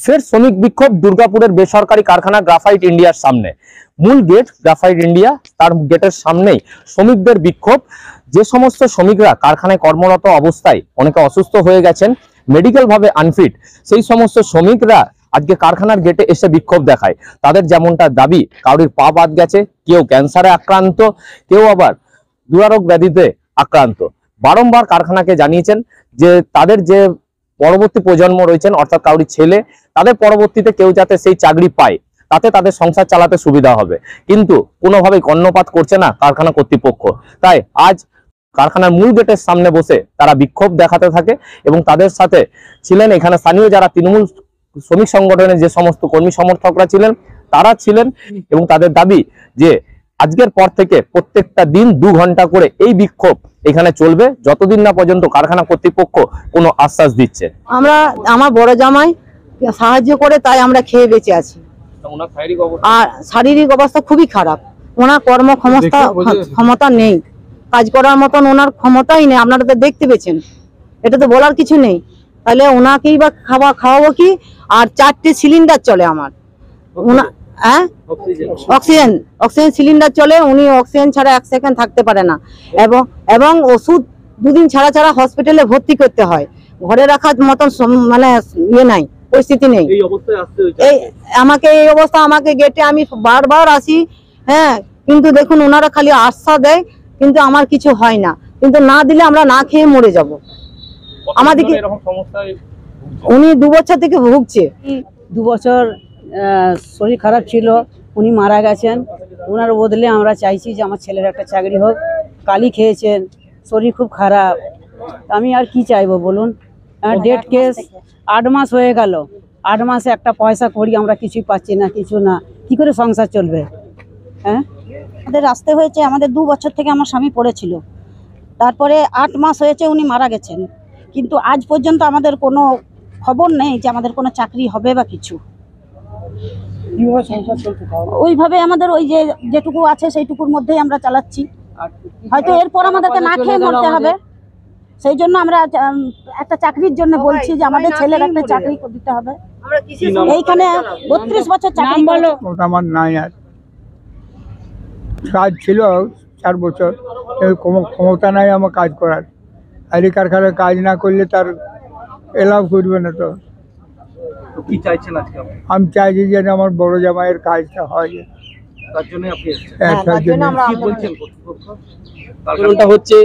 ফের শ্রমিক বিক্ষোভ দুর্গাপুরের বেসরকারি কারখানা গ্রাফাইট ইন্ডিয়ার সামনে। মূল গেট গ্রাফাইট ইন্ডিয়া, তার গেটের সামনেই শ্রমিকদের বিক্ষোভ। যে সমস্ত শ্রমিকরা কারখানায় কর্মরত অবস্থায় অনেকে অসুস্থ হয়ে গেছেন, মেডিকেল ভাবে আনফিট, সেই সমস্ত শ্রমিকরা আজকে কারখানার গেটে এসে বিক্ষোভ দেখায়। তাদের যেমনটা দাবি, কারোর পা বাদ গেছে, কেউ ক্যান্সারে আক্রান্ত, কেউ আবার দুরারোগ ব্যাধিতে আক্রান্ত। বারংবার কারখানাকে জানিয়েছেন যে তাদের যে পরবর্তী প্রজন্ম রয়েছেন, অর্থাৎ কাউরি ছেলে, তাদের পরবর্তীতে কেউ যাতে সেই চাকরি পায়, তাতে তাদের সংসার চালাতে সুবিধা হবে, কিন্তু কোনোভাবেই কর্ণপাত করছে না কারখানা কর্তৃপক্ষ। তাই আজ কারখানার মূল গেটের সামনে বসে তারা বিক্ষোভ দেখাতে থাকে এবং তাদের সাথে ছিলেন এখানে স্থানীয় যারা তৃণমূল শ্রমিক সংগঠনের যে সমস্ত কর্মী সমর্থকরা ছিলেন, তারা ছিলেন। এবং তাদের দাবি যে আজকের পর থেকে প্রত্যেকটা দিন 2 ঘন্টা করে এই বিক্ষোভ এখানে চলবে, যতদিন না পর্যন্ত কারখানা কর্তৃপক্ষ কোনো আশ্বাস দিচ্ছে। আমরা আমার বড় জামাই সাহায্য করে, তাই আমরা খেয়ে বেঁচে আছি। আর শারীরিক অবস্থা খুবই খারাপ, ওনার ক্ষমতা নেই, কাজ করার মতন ওনার ক্ষমতাই নেই। আপনারা তো দেখতে পেয়েছেন, এটা তো বলার কিছু নেই। তাহলে ওনাকেই বা খাওয়াবো কি? আর 4টে সিলিন্ডার চলে আমার, অক্সিজেন সিলিন্ডার চলে, উনি অক্সিজেন ছাড়া 1 সেকেন্ড থাকতে পারে না। এবং ওষুধ 2 দিন ছাড়া ছাড়া হসপিটালে ভর্তি করতে হয়, ঘরে রাখার মতন মানে ইয়ে নাই, পরিস্থিতি নেই। এই অবস্থা আমাকে গেটে আমি বারবার আসি, হ্যাঁ, কিন্তু দেখুন ওনারা খালি আশ্বাস দেয়, কিন্তু আমার কিছু হয় না। কিন্তু না দিলে আমরা না খেয়ে মরে যাব। আমাদেরকে উনি 2 বছর থেকে ভুগছে। 2 বছর শরীর খারাপ ছিল, উনি মারা গেছেন। ওনার বদলে আমরা চাইছি যে আমার ছেলের একটা চাকরি হোক। কালি খেয়েছেন, শরীর খুব খারাপ, আমি আর কি চাইবো বলুন? ডেট কেস 8 মাস হয়ে গেল, 8 মাসে একটা পয়সা করি আমরা কিছুই পাচ্ছি না, কিছু না, কি করে সংসার চলবে? হ্যাঁ, আমাদের আসতে হয়েছে। আমাদের 2 বছর থেকে আমার স্বামী পড়েছিল, তারপরে 8 মাস হয়েছে উনি মারা গেছেন, কিন্তু আজ পর্যন্ত আমাদের কোনো খবর নেই যে আমাদের কোনো চাকরি হবে বা কিছু। ওইভাবে আমাদের ওই যেটুকু আছে সেইটুকুর মধ্যেই আমরা চালাচ্ছি। হয়তো এরপর আমাদেরকে না খেয়ে মরতে হবে, সেই জন্য আমরা একটা চাকরির জন্য বলছি যে আমাদের ছেলের একটা চাকরি দিতে হবে। এইখানে 32 বছর চাকরি বলো, ওটা আমার নাই। আর কাজ ছিল 4 বছর, ক্ষমতা নাই আমার কাজ করার। আর এই কারখানায় কাজ না করলে তার এলাও করবে না। তো কি চাইছেন আজকে? আমি চাইছি যে আমার বড় জামাইয়ের কাজটা হয়। তার জন্য আপনি কারণটা হচ্ছে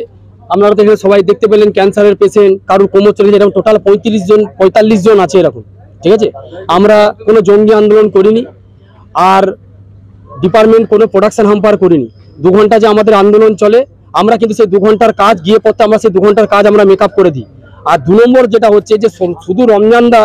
আপনারা তো এখানে সবাই দেখতে পেলেন, ক্যান্সারের পেশেন্ট, কারোর কোমর চলে যায়, এরকম টোটাল 45 জন আছে এরকম, ঠিক আছে? আমরা কোনো জঙ্গি আন্দোলন করিনি, আর ডিপার্টমেন্ট কোনো প্রোডাকশন হাম্পার করিনি। 2 ঘন্টা যে আমাদের আন্দোলন চলে, আমরা কিন্তু সেই 2 ঘন্টার কাজ গিয়ে পড়তে আমরা সেই 2 ঘন্টার কাজ আমরা মেকআপ করে দিই। আর 2 নম্বর যেটা হচ্ছে যে শুধু রমজানদা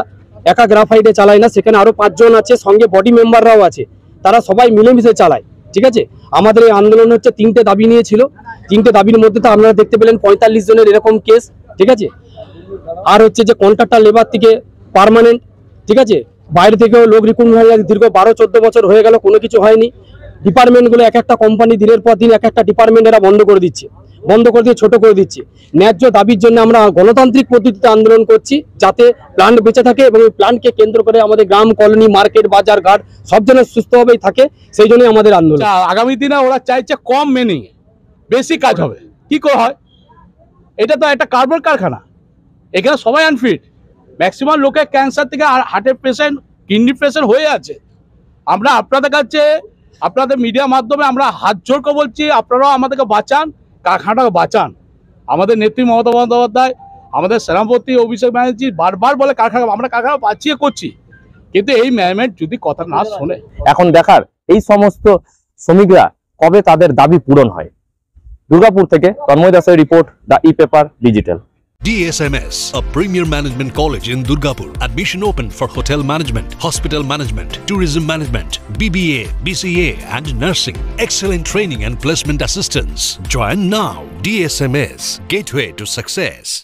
একা গ্রাফাইটে চালায় না, সেখানে আরো 5 জন আছে, সঙ্গে বডি মেম্বাররাও আছে, তারা সবাই মিলেমিশে চালায়, ঠিক আছে? আমাদের এই আন্দোলন হচ্ছে 3টে দাবি নিয়েছিল। 3টে দাবির মধ্যে তো আপনারা দেখতে পেলেন 45 জনের এরকম কেস, ঠিক আছে? আর হচ্ছে যে কন্ট্রাক্টর লেবার থেকে পার্মানেন্ট, ঠিক আছে? বাইরে থেকেও লোক রিক্রুট হয়ে গেছে, দীর্ঘ 12-14 বছর হয়ে গেল, কোনো কিছু হয়নি। ডিপার্টমেন্টগুলো এক একটা কোম্পানি দিনের পর দিন এক একটা ডিপার্টমেন্ট এরা বন্ধ করে দিয়ে ছোট করে দিচ্ছে। ন্যায্য দাবির জন্য আমরা গণতান্ত্রিক পদ্ধতিতে আন্দোলন করছি, যাতে প্ল্যান্ট বেঁচে থাকে এবং এই প্ল্যান্টকে কেন্দ্র করে আমাদের গ্রাম, কলোনি, মার্কেট, বাজার, ঘাট সব যেন সুস্থভাবেই থাকে, সেই জন্যই আমাদের আন্দোলন। আগামী দিনে ওরা চাইছে কম মেনে বেশি কাজ হবে। কি করে হয়? এটা তো একটা কার্বন কারখানা, এখানে সবাই আনফিট। ম্যাক্সিমাম লোকের ক্যান্সার থেকে হার্টের পেশেন্ট, কিডনি পেশেন্ট হয়ে আছে। আমরা আপনাদের কাছে, আপনাদের মিডিয়ার মাধ্যমে আমরা হাত জোর করে বলছি, আপনারাও আমাদেরকে বাঁচান, কারখানাটাকে বাঁচান। আমাদের নেত্রী মমতা বন্দ্যোপাধ্যায়, আমাদের সেনাপতি অভিষেক ব্যানার্জি বারবার বলে আমরা কারখানা বাঁচিয়ে করছি, কিন্তু এই ম্যানেজমেন্ট যদি কথা না শোনে। এখন দেখার এই সমস্ত শ্রমিকরা কবে তাদের দাবি পূরণ হয়। দুর্গাপুর থেকে তন্ময় দাসের report, the e-paper digital. DSMS, a premier management college in Durgapur. Admission open for hotel management, hospital management, tourism management, BBA, BCA and nursing. Excellent training and placement assistance. Join now. DSMS, gateway to success.